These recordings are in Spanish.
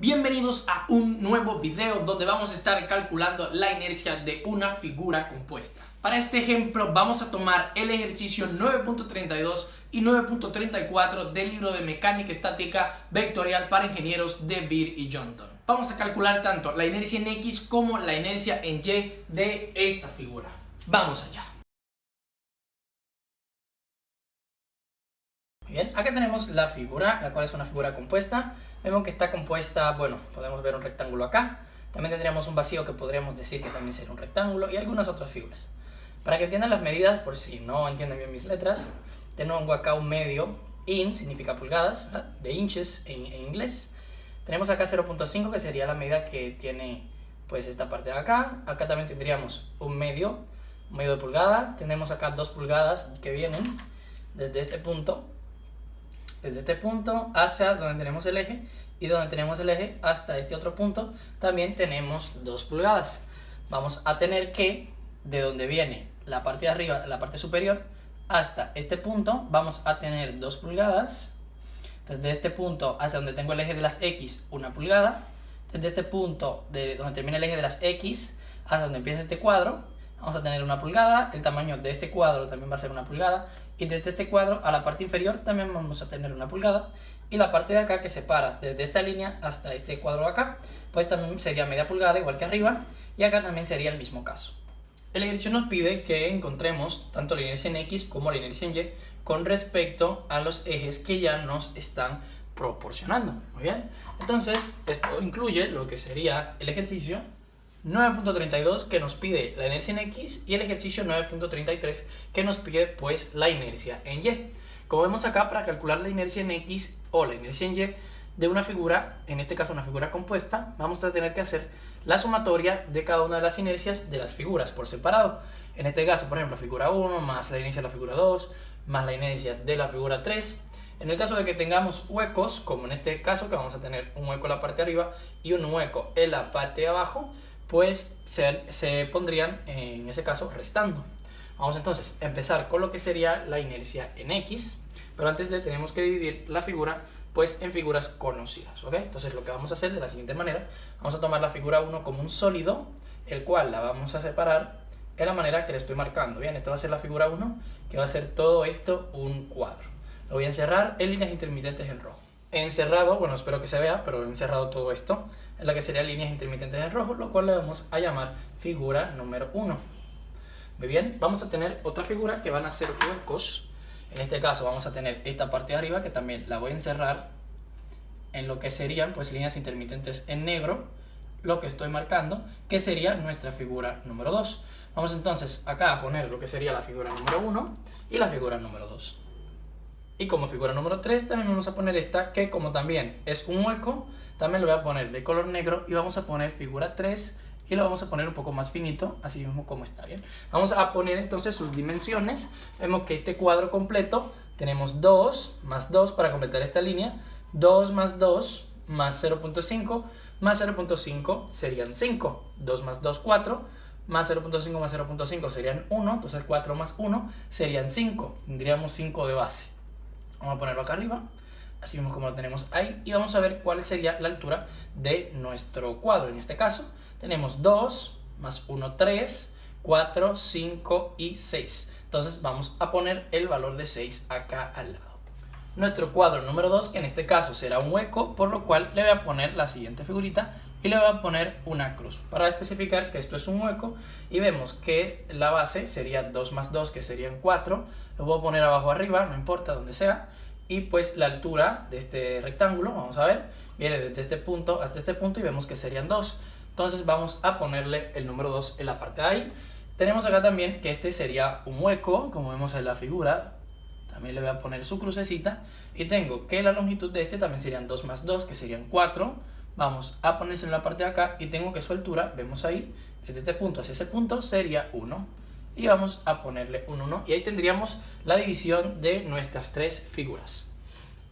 Bienvenidos a un nuevo video donde vamos a estar calculando la inercia de una figura compuesta. Para este ejemplo vamos a tomar el ejercicio 9.32 y 9.34 del libro de Mecánica Estática Vectorial para Ingenieros de Beer y Johnson. Vamos a calcular tanto la inercia en X como la inercia en Y de esta figura. Vamos allá. Muy bien, acá tenemos la figura, la cual es una figura compuesta. Vemos que está compuesta, bueno, podemos ver un rectángulo acá. También tendríamos un vacío que podríamos decir que también sería un rectángulo y algunas otras figuras. Para que entiendan las medidas, por si no entienden bien mis letras, tengo acá un medio, in significa pulgadas, ¿verdad? De inches en inglés. Tenemos acá 0.5 que sería la medida que tiene pues esta parte de acá. Acá también tendríamos un medio de pulgada. Tenemos acá 2 pulgadas que vienen desde este punto hacia donde tenemos el eje, y donde tenemos el eje hasta este otro punto también tenemos 2 pulgadas. Vamos a tener que de donde viene la parte de arriba, la parte superior, hasta este punto vamos a tener 2 pulgadas. Desde este punto hacia donde tengo el eje de las X, 1 pulgada. Desde este punto de donde termina el eje de las X hasta donde empieza este cuadro, vamos a tener 1 pulgada. El tamaño de este cuadro también va a ser 1 pulgada. Y desde este cuadro a la parte inferior también vamos a tener 1 pulgada. Y la parte de acá que separa desde esta línea hasta este cuadro de acá, pues también sería media pulgada, igual que arriba. Y acá también sería el mismo caso. El ejercicio nos pide que encontremos tanto la inercia en X como la inercia en Y con respecto a los ejes que ya nos están proporcionando. Muy bien. Entonces, esto incluye lo que sería el ejercicio 9.32 que nos pide la inercia en X y el ejercicio 9.33 que nos pide pues la inercia en Y. Como vemos acá, para calcular la inercia en X o la inercia en Y de una figura, en este caso una figura compuesta, vamos a tener que hacer la sumatoria de cada una de las inercias de las figuras por separado. En este caso, por ejemplo, figura 1 más la inercia de la figura 2 más la inercia de la figura 3. En el caso de que tengamos huecos, como en este caso que vamos a tener un hueco en la parte de arriba y un hueco en la parte de abajo, pues se pondrían en ese caso restando. Vamos entonces a empezar con lo que sería la inercia en X, pero antes tenemos que dividir la figura pues en figuras conocidas, ¿ok? Entonces lo que vamos a hacer de la siguiente manera: vamos a tomar la figura 1 como un sólido, el cual la vamos a separar de la manera que le estoy marcando. Bien, esta va a ser la figura 1, que va a ser todo esto un cuadro. Lo voy a encerrar en líneas intermitentes en rojo. He encerrado, bueno, espero que se vea, pero he encerrado todo esto en la que serían líneas intermitentes en rojo, lo cual le vamos a llamar figura número 1. Muy bien, vamos a tener otra figura que van a ser huecos. En este caso vamos a tener esta parte de arriba, que también la voy a encerrar en lo que serían pues líneas intermitentes en negro, lo que estoy marcando, que sería nuestra figura número 2. Vamos entonces acá a poner lo que sería la figura número 1 y la figura número 2. Y como figura número 3 también vamos a poner esta, que como también es un hueco, también lo voy a poner de color negro, y vamos a poner figura 3 y lo vamos a poner un poco más finito, así mismo como está. Bien, vamos a poner entonces sus dimensiones. Vemos que este cuadro completo tenemos 2 más 2 para completar esta línea, 2 más 2 más 0.5 más 0.5 serían 5, 2 más 2 4, más 0.5 más 0.5 serían 1, entonces 4 más 1 serían 5, tendríamos 5 de base. Vamos a ponerlo acá arriba, así mismo como lo tenemos ahí, y vamos a ver cuál sería la altura de nuestro cuadro. En este caso tenemos 2 más 1, 3, 4, 5 y 6. Entonces vamos a poner el valor de 6 acá al lado. Nuestro cuadro número 2, que en este caso será un hueco, por lo cual le voy a poner la siguiente figurita y le voy a poner una cruz para especificar que esto es un hueco. Y vemos que la base sería 2 más 2, que serían 4. Lo puedo poner abajo arriba, no importa donde sea. Y pues la altura de este rectángulo, vamos a ver, viene desde este punto hasta este punto y vemos que serían 2. Entonces vamos a ponerle el número 2 en la parte de ahí. Tenemos acá también que este sería un hueco, como vemos en la figura. También le voy a poner su crucecita. Y tengo que la longitud de este también serían 2 más 2, que serían 4. Vamos a ponerse en la parte de acá y tengo que su altura, vemos ahí, desde este punto hacia ese punto sería 1. Y vamos a ponerle un 1 y ahí tendríamos la división de nuestras 3 figuras.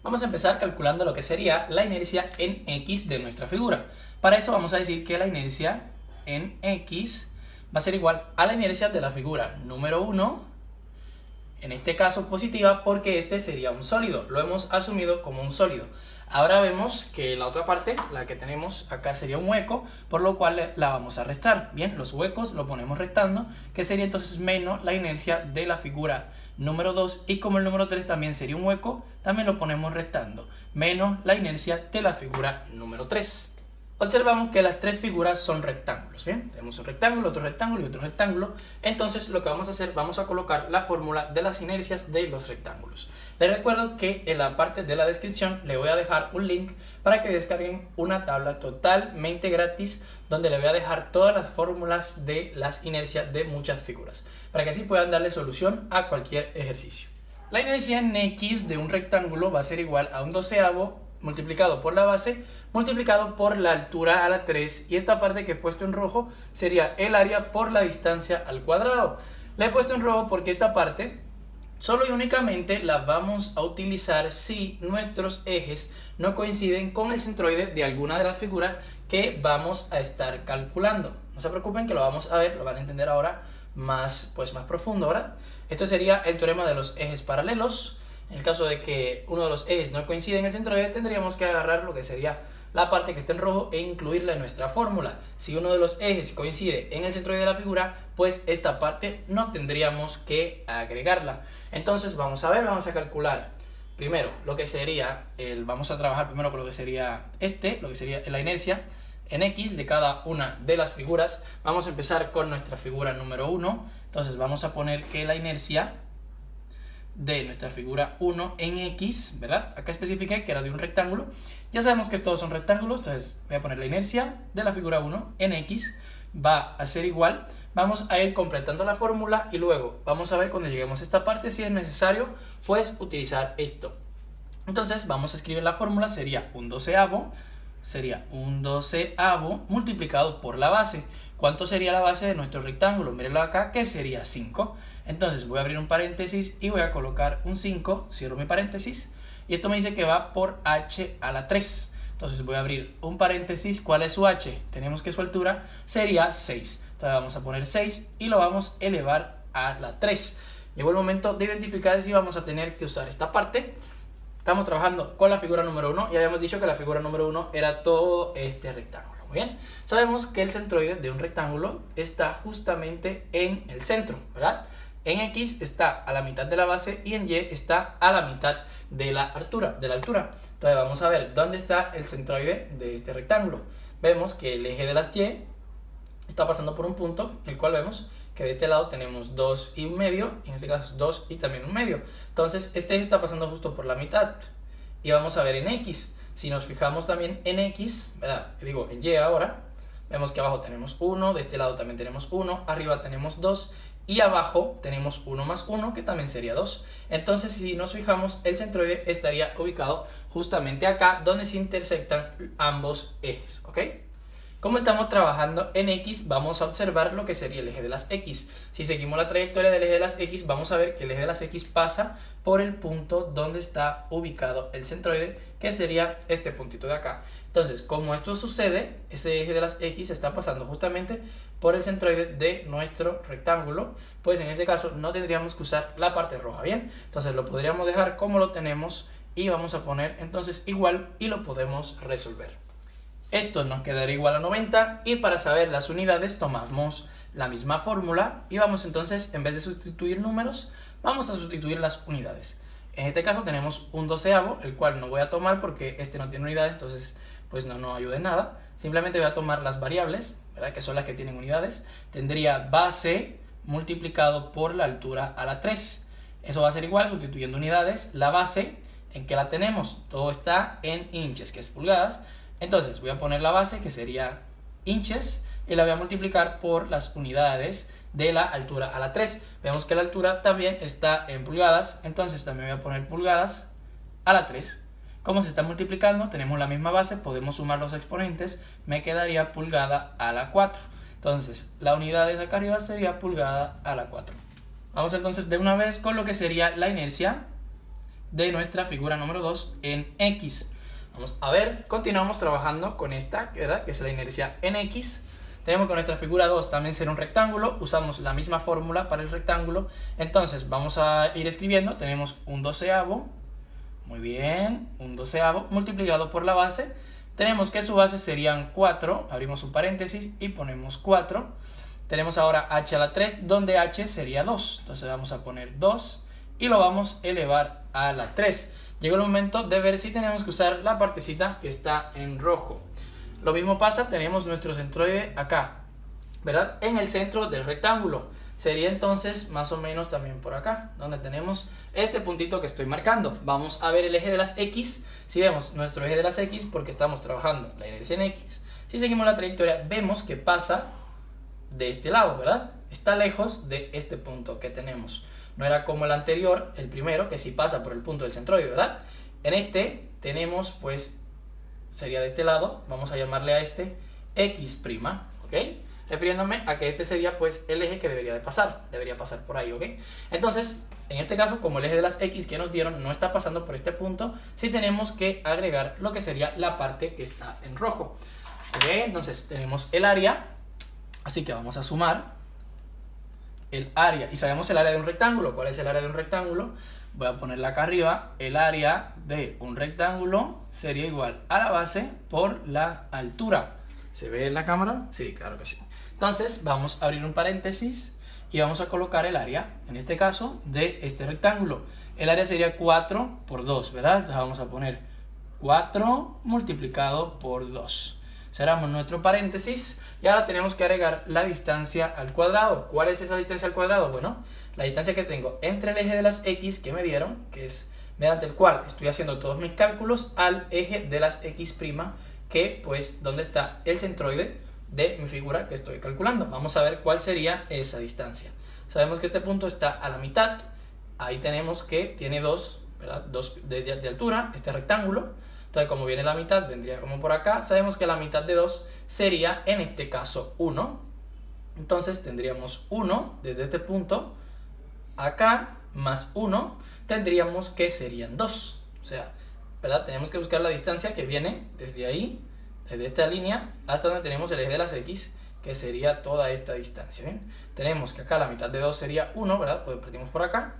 Vamos a empezar calculando lo que sería la inercia en X de nuestra figura. Para eso vamos a decir que la inercia en X va a ser igual a la inercia de la figura número 1, en este caso positiva porque este sería un sólido, lo hemos asumido como un sólido. Ahora vemos que la otra parte, la que tenemos acá, sería un hueco, por lo cual la vamos a restar. Bien, los huecos lo ponemos restando, que sería entonces menos la inercia de la figura número 2, y como el número 3 también sería un hueco, también lo ponemos restando, menos la inercia de la figura número 3. Observamos que las tres figuras son rectángulos, ¿bien? Tenemos un rectángulo, otro rectángulo y otro rectángulo. Entonces lo que vamos a hacer, vamos a colocar la fórmula de las inercias de los rectángulos. Les recuerdo que en la parte de la descripción le voy a dejar un link para que descarguen una tabla totalmente gratis donde le voy a dejar todas las fórmulas de las inercias de muchas figuras, para que así puedan darle solución a cualquier ejercicio. La inercia en X de un rectángulo va a ser igual a un doceavo multiplicado por la base multiplicado por la altura a la 3, y esta parte que he puesto en rojo sería el área por la distancia al cuadrado. La he puesto en rojo porque esta parte solo y únicamente la vamos a utilizar si nuestros ejes no coinciden con el centroide de alguna de las figuras que vamos a estar calculando. No se preocupen que lo vamos a ver, lo van a entender ahora más profundo, ¿verdad? Esto sería el teorema de los ejes paralelos. En el caso de que uno de los ejes no coincide en el centroide, tendríamos que agarrar lo que sería la parte que está en rojo e incluirla en nuestra fórmula. Si uno de los ejes coincide en el centroide de la figura, pues esta parte no tendríamos que agregarla. Entonces vamos a ver, vamos a calcular primero lo que sería vamos a trabajar primero con lo que sería lo que sería la inercia en X de cada una de las figuras. Vamos a empezar con nuestra figura número 1. Entonces vamos a poner que la inercia de nuestra figura 1 en X, ¿verdad? Acá especifiqué que era de un rectángulo. Ya sabemos que todos son rectángulos, entonces voy a poner la inercia de la figura 1 en X va a ser igual. Vamos a ir completando la fórmula y luego vamos a ver cuando lleguemos a esta parte si es necesario pues utilizar esto. Entonces vamos a escribir la fórmula, sería un doceavo multiplicado por la base. ¿Cuánto sería la base de nuestro rectángulo? Mírenlo acá, que sería 5. Entonces voy a abrir un paréntesis y voy a colocar un 5, cierro mi paréntesis, y esto me dice que va por h a la 3. Entonces voy a abrir un paréntesis. ¿Cuál es su h? Tenemos que su altura sería 6. Entonces vamos a poner 6 y lo vamos a elevar a la 3. Llegó el momento de identificar si vamos a tener que usar esta parte. Estamos trabajando con la figura número 1 y habíamos dicho que la figura número 1 era todo este rectángulo. Muy bien, sabemos que el centroide de un rectángulo está justamente en el centro, ¿verdad? En X está a la mitad de la base y en Y está a la mitad de la altura. Entonces vamos a ver dónde está el centroide de este rectángulo. Vemos que el eje de las Y está pasando por un punto, el cual vemos que de este lado tenemos 2 y un medio, en este caso 2 y también un medio. Entonces este eje está pasando justo por la mitad. Y vamos a ver en X. Si nos fijamos también en X, ¿verdad? Digo en Y ahora, vemos que abajo tenemos 1, de este lado también tenemos 1, arriba tenemos 2 y abajo tenemos 1 más 1, que también sería 2. Entonces si nos fijamos, el centroide estaría ubicado justamente acá, donde se intersectan ambos ejes, ¿ok? Como estamos trabajando en X, vamos a observar lo que sería el eje de las X. Si seguimos la trayectoria del eje de las X, vamos a ver que el eje de las X pasa por el punto donde está ubicado el centroide, que sería este puntito de acá. Entonces, como esto sucede, ese eje de las X está pasando justamente por el centroide de nuestro rectángulo, pues en ese caso no tendríamos que usar la parte roja, ¿bien? Entonces lo podríamos dejar como lo tenemos y vamos a poner entonces igual y lo podemos resolver. Esto nos quedaría igual a 90 y para saber las unidades tomamos la misma fórmula y vamos entonces, en vez de sustituir números, vamos a sustituir las unidades. En este caso tenemos un doceavo, el cual no voy a tomar porque este no tiene unidades, entonces pues no nos ayuda en nada. Simplemente voy a tomar las variables, ¿verdad? Que son las que tienen unidades. Tendría base multiplicado por la altura a la 3. Eso va a ser igual, sustituyendo unidades, la base, ¿en qué la tenemos? Todo está en inches, que es pulgadas. Entonces voy a poner la base, que sería inches, y la voy a multiplicar por las unidades de la altura a la 3. Vemos que la altura también está en pulgadas, entonces también voy a poner pulgadas a la 3. Como se está multiplicando, tenemos la misma base, podemos sumar los exponentes, me quedaría pulgada a la 4. Entonces la unidad de acá arriba sería pulgada a la 4. Vamos entonces de una vez con lo que sería la inercia de nuestra figura número 2 en X. Vamos a ver, continuamos trabajando con esta, ¿verdad? Que es la inercia en X. Tenemos que nuestra figura 2 también será un rectángulo, usamos la misma fórmula para el rectángulo. Entonces vamos a ir escribiendo, tenemos un doceavo Muy bien, un doceavo multiplicado por la base. Tenemos que su base serían 4, abrimos un paréntesis y ponemos 4. Tenemos ahora h a la 3, donde h sería 2. Entonces vamos a poner 2 y lo vamos a elevar a la 3. Llegó el momento de ver si tenemos que usar la partecita que está en rojo. Lo mismo pasa, tenemos nuestro centroide acá, ¿verdad? En el centro del rectángulo. Sería entonces más o menos también por acá, donde tenemos este puntito que estoy marcando. Vamos a ver el eje de las X. Si vemos nuestro eje de las X, porque estamos trabajando la inercia en X, si seguimos la trayectoria, vemos que pasa de este lado, ¿verdad? Está lejos de este punto que tenemos. No era como el anterior, el primero, que sí pasa por el punto del centroide, ¿verdad? En este tenemos, pues, sería de este lado, vamos a llamarle a este X', ¿ok? Refiriéndome a que este sería, pues, el eje que debería pasar por ahí, ¿ok? Entonces, en este caso, como el eje de las X que nos dieron no está pasando por este punto, sí tenemos que agregar lo que sería la parte que está en rojo, ¿ok? Entonces, tenemos el área, así que vamos a sumar el área, y sabemos el área de un rectángulo. ¿Cuál es el área de un rectángulo? Voy a ponerla acá arriba. El área de un rectángulo sería igual a la base por la altura. ¿Se ve en la cámara? Sí, claro que sí. Entonces vamos a abrir un paréntesis y vamos a colocar el área, en este caso, de este rectángulo. El área sería 4 por 2, ¿verdad? Entonces vamos a poner 4 multiplicado por 2. Cerramos nuestro paréntesis y ahora tenemos que agregar la distancia al cuadrado. ¿Cuál es esa distancia al cuadrado? Bueno, la distancia que tengo entre el eje de las X que me dieron, que es mediante el cual estoy haciendo todos mis cálculos, al eje de las X', que pues donde está el centroide de mi figura que estoy calculando. Vamos a ver cuál sería esa distancia. Sabemos que este punto está a la mitad. Ahí tenemos que tiene 2, ¿verdad? 2 de altura, este rectángulo. Entonces, como viene la mitad, vendría como por acá. Sabemos que la mitad de 2 sería, en este caso, 1. Entonces, tendríamos 1 desde este punto acá, más 1. Tendríamos que serían 2. O sea, ¿verdad? Tenemos que buscar la distancia que viene desde ahí, desde esta línea, hasta donde tenemos el eje de las X, que sería toda esta distancia, ¿bien? Tenemos que acá la mitad de 2 sería 1, ¿verdad? Pues partimos por acá.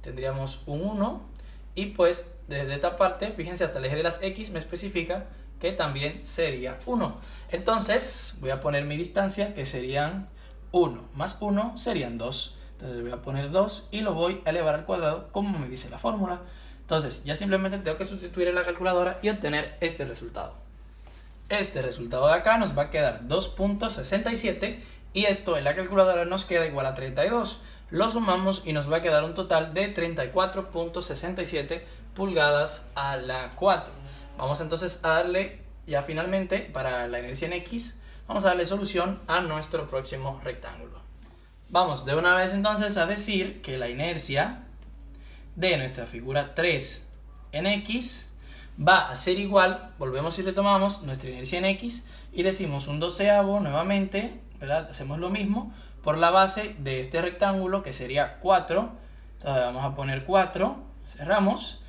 Tendríamos un 1. Y pues desde esta parte, fíjense, hasta el eje de las X me especifica que también sería 1. Entonces voy a poner mi distancia, que serían 1 más 1 serían 2. Entonces voy a poner 2 y lo voy a elevar al cuadrado como me dice la fórmula. Entonces ya simplemente tengo que sustituir en la calculadora y obtener este resultado. Este resultado de acá nos va a quedar 2.67 y esto en la calculadora nos queda igual a 32. Lo sumamos y nos va a quedar un total de 34.67 pulgadas a la 4. Vamos entonces a darle, ya finalmente, para la inercia en X, vamos a darle solución a nuestro próximo rectángulo. Vamos de una vez entonces a decir que la inercia de nuestra figura 3 en X va a ser igual, volvemos y retomamos nuestra inercia en X y decimos un doceavo nuevamente, ¿verdad? Hacemos lo mismo por la base de este rectángulo, que sería 4. Entonces vamos a poner 4, cerramos.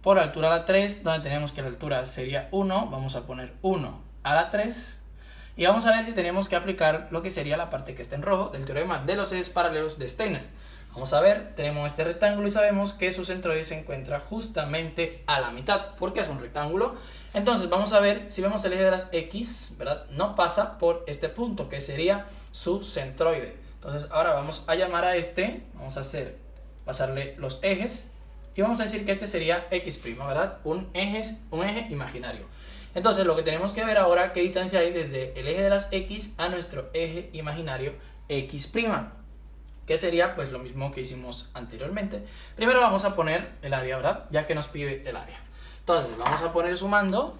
Por altura a la 3, donde tenemos que la altura sería 1, vamos a poner 1 a la 3. Y vamos a ver si tenemos que aplicar lo que sería la parte que está en rojo del teorema de los ejes paralelos de Steiner. Vamos a ver, tenemos este rectángulo y sabemos que su centroide se encuentra justamente a la mitad, porque es un rectángulo. Entonces vamos a ver, si vemos el eje de las X, ¿verdad? No pasa por este punto, que sería su centroide. Entonces ahora vamos a llamar a este, vamos a pasarle los ejes, y vamos a decir que este sería X', ¿verdad? Un eje imaginario. Entonces lo que tenemos que ver ahora, qué distancia hay desde el eje de las X a nuestro eje imaginario X'. Que sería pues lo mismo que hicimos anteriormente. Primero vamos a poner el área, ¿verdad? Ya que nos pide el área. Entonces vamos a poner sumando.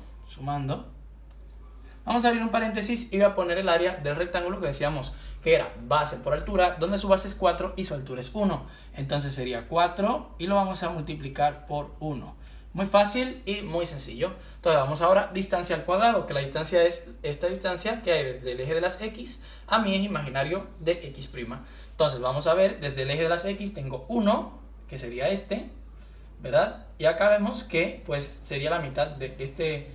Vamos a abrir un paréntesis y voy a poner el área del rectángulo que decíamos que era base por altura, donde su base es 4 y su altura es 1. Entonces sería 4 y lo vamos a multiplicar por 1. Muy fácil y muy sencillo. Entonces vamos ahora distancia al cuadrado, que la distancia es esta distancia que hay desde el eje de las X a mi eje imaginario de X'. Entonces vamos a ver, desde el eje de las X tengo 1, que sería este, ¿verdad? Y acá vemos que pues sería la mitad de este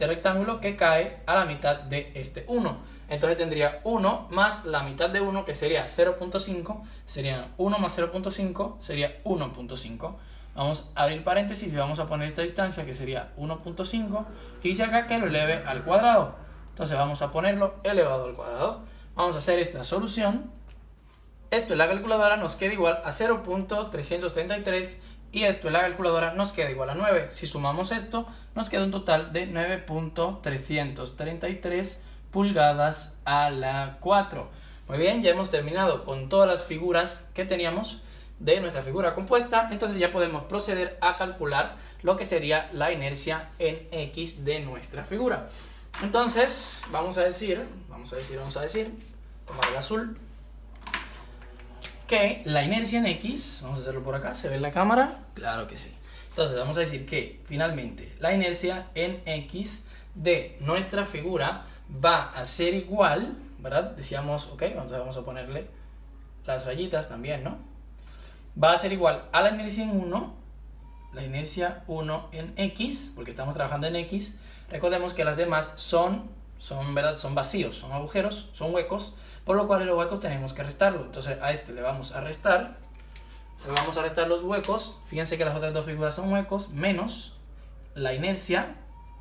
rectángulo, que cae a la mitad de este 1. Entonces tendría 1 más la mitad de 1, que sería 0.5, serían 1 más 0.5, sería 1.5. Vamos a abrir paréntesis y vamos a poner esta distancia que sería 1.5 y dice acá que lo eleve al cuadrado. Entonces vamos a ponerlo elevado al cuadrado. Vamos a hacer esta solución. Esto en la calculadora nos queda igual a 0.333 y esto en la calculadora nos queda igual a 9. Si sumamos esto, nos queda un total de 9.333 pulgadas a la 4. Muy bien, ya hemos terminado con todas las figuras que teníamos de nuestra figura compuesta. Entonces ya podemos proceder a calcular lo que sería la inercia en X de nuestra figura. Entonces, vamos a decir, tomar el azul, que la inercia en X, vamos a hacerlo por acá, ¿se ve en la cámara? Claro que sí. Entonces vamos a decir que finalmente la inercia en X de nuestra figura va a ser igual, ¿verdad? Decíamos, ok, vamos a ponerle las rayitas también, ¿no? Va a ser igual a la inercia en 1, la inercia 1 en X, porque estamos trabajando en X. Recordemos que las demás son vacíos, son agujeros, son huecos, por lo cual en los huecos tenemos que restarlo. Entonces a este le vamos a restar los huecos. Fíjense que las otras dos figuras son huecos, menos la inercia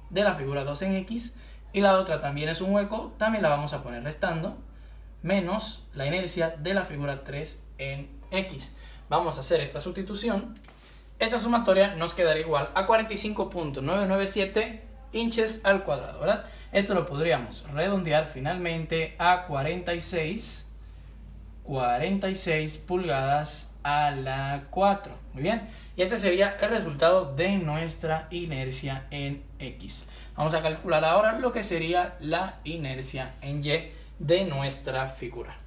de la figura 2 en X, y la otra también es un hueco, también la vamos a poner restando, menos la inercia de la figura 3 en X. Vamos a hacer esta sustitución. Esta sumatoria nos quedará igual a 45.997 inches al cuadrado, ¿verdad? Esto lo podríamos redondear finalmente a 46 pulgadas a la 4. Muy bien, y este sería el resultado de nuestra inercia en X. Vamos a calcular ahora lo que sería la inercia en Y de nuestra figura.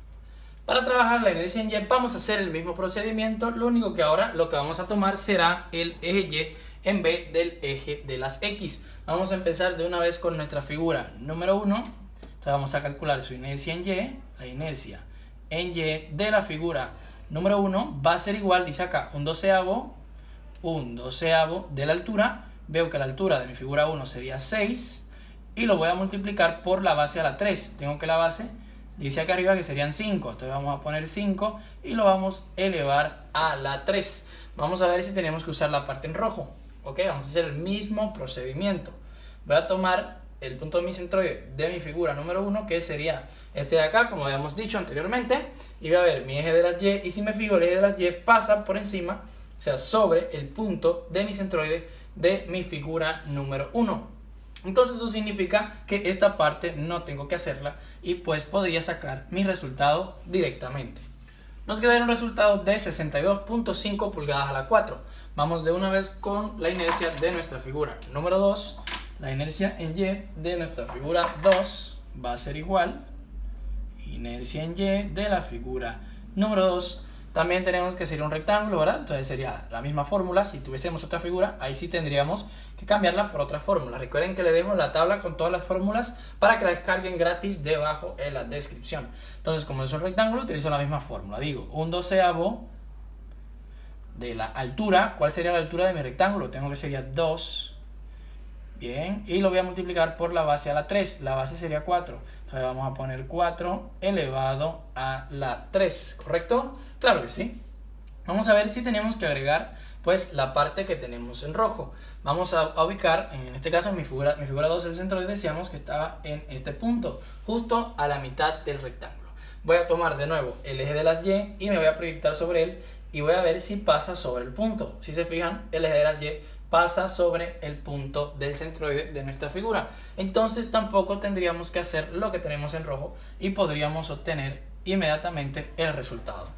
Para trabajar la inercia en Y vamos a hacer el mismo procedimiento, lo único que ahora lo que vamos a tomar será el eje Y en vez del eje de las X. Vamos a empezar de una vez con nuestra figura número 1. Entonces vamos a calcular su inercia en Y. La inercia en Y de la figura número 1 va a ser igual, dice acá, un doceavo de la altura. Veo que la altura de mi figura 1 sería 6 y lo voy a multiplicar por la base a la 3. Tengo que la base dice acá arriba que serían 5, entonces vamos a poner 5 y lo vamos a elevar a la 3. Vamos a ver si tenemos que usar la parte en rojo. Ok, vamos a hacer el mismo procedimiento. Voy a tomar el punto miscentroide de mi figura número 1, que sería este de acá, como habíamos dicho anteriormente, y voy a ver mi eje de las Y, y si me fijo el eje de las Y pasa por encima, o sea, sobre el punto de miscentroide de mi figura número 1. Entonces eso significa que esta parte no tengo que hacerla y pues podría sacar mi resultado directamente. Nos queda un resultado de 62.5 pulgadas a la 4. Vamos de una vez con la inercia de nuestra figura número 2. La inercia en Y de nuestra figura 2 va a ser igual. Inercia en Y de la figura número 2. También tenemos que ser un rectángulo, ¿verdad? Entonces sería la misma fórmula. Si tuviésemos otra figura, ahí sí tendríamos que cambiarla por otra fórmula. Recuerden que le dejo la tabla con todas las fórmulas para que la descarguen gratis debajo en la descripción. Entonces, como es un rectángulo, utilizo la misma fórmula. Digo, un doceavo de la altura. ¿Cuál sería la altura de mi rectángulo? Tengo que sería 2. Bien, y lo voy a multiplicar por la base a la 3. La base sería 4. Entonces vamos a poner 4 elevado a la 3, ¿correcto? Claro que sí. Vamos a ver si tenemos que agregar pues la parte que tenemos en rojo. Vamos a ubicar, en este caso mi figura 2, el centro, decíamos que estaba en este punto, justo a la mitad del rectángulo. Voy a tomar de nuevo el eje de las Y y me voy a proyectar sobre él y voy a ver si pasa sobre el punto. Si se fijan, el eje de las Y pasa sobre el punto del centroide de nuestra figura. Entonces tampoco tendríamos que hacer lo que tenemos en rojo y podríamos obtener inmediatamente el resultado.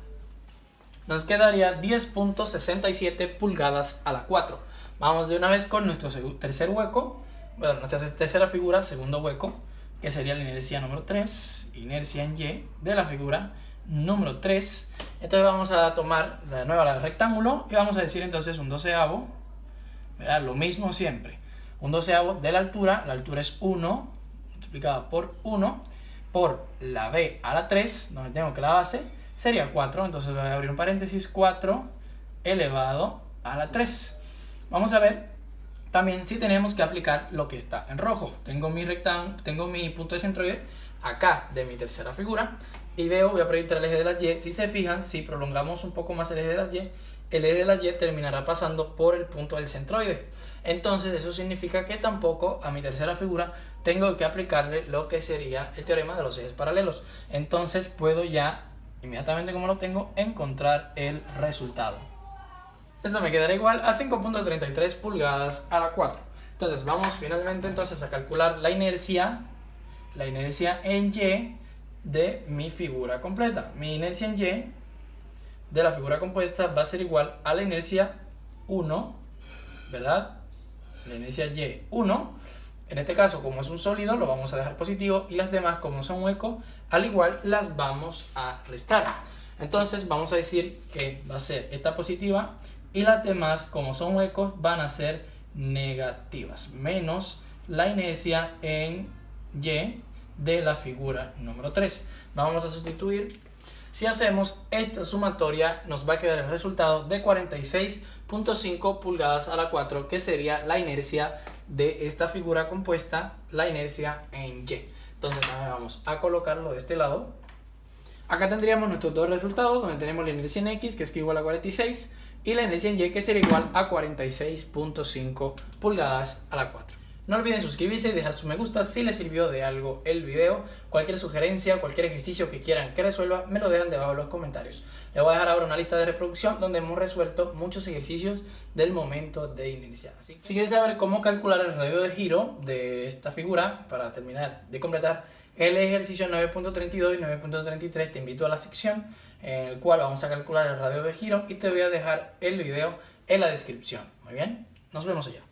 Nos quedaría 10.67 pulgadas a la 4. Vamos de una vez con nuestro tercer hueco, bueno, nuestra tercera figura, segundo hueco, que sería la inercia número 3, inercia en Y de la figura número 3. Entonces vamos a tomar de nuevo el rectángulo y vamos a decir entonces un doceavo, ¿verdad? Lo mismo siempre, un doceavo de la altura es 1, multiplicado por 1, por la B a la 3, donde tengo que la base sería 4, entonces voy a abrir un paréntesis, 4 elevado a la 3. Vamos a ver también si tenemos que aplicar lo que está en rojo. Tengo mi punto de centroide acá de mi tercera figura y voy a proyectar el eje de las Y. Si se fijan, si prolongamos un poco más el eje de las Y, el eje de las Y terminará pasando por el punto del centroide. Entonces eso significa que tampoco a mi tercera figura tengo que aplicarle lo que sería el teorema de los ejes paralelos. Entonces puedo ya, inmediatamente como lo tengo, encontrar el resultado. Esto me quedará igual a 5.33 pulgadas a la 4. Entonces vamos finalmente entonces a calcular la inercia en Y de mi figura completa. Mi inercia en Y de la figura compuesta va a ser igual a la inercia 1, ¿verdad? La inercia Y1. En este caso, como es un sólido, lo vamos a dejar positivo, y las demás, como son huecos, al igual las vamos a restar. Entonces vamos a decir que va a ser esta positiva y las demás, como son huecos, van a ser negativas, menos la inercia en Y de la figura número 3. Vamos a sustituir. Si hacemos esta sumatoria, nos va a quedar el resultado de 46.5 pulgadas a la 4, que sería la inercia de esta figura compuesta, la inercia en Y. Entonces vamos a colocarlo de este lado. Acá tendríamos nuestros dos resultados, donde tenemos la inercia en X, que es igual a 46, y la inercia en Y, que sería igual a 46.5 pulgadas a la 4. No olviden suscribirse y dejar su me gusta si les sirvió de algo el video. Cualquier sugerencia, cualquier ejercicio que quieran que resuelva, me lo dejan debajo en los comentarios. Les voy a dejar ahora una lista de reproducción donde hemos resuelto muchos ejercicios del momento de iniciar. Así que si quieres saber cómo calcular el radio de giro de esta figura, para terminar de completar el ejercicio 9.32 y 9.33, te invito a la sección en el cual vamos a calcular el radio de giro, y te voy a dejar el video en la descripción. Muy bien, nos vemos allá.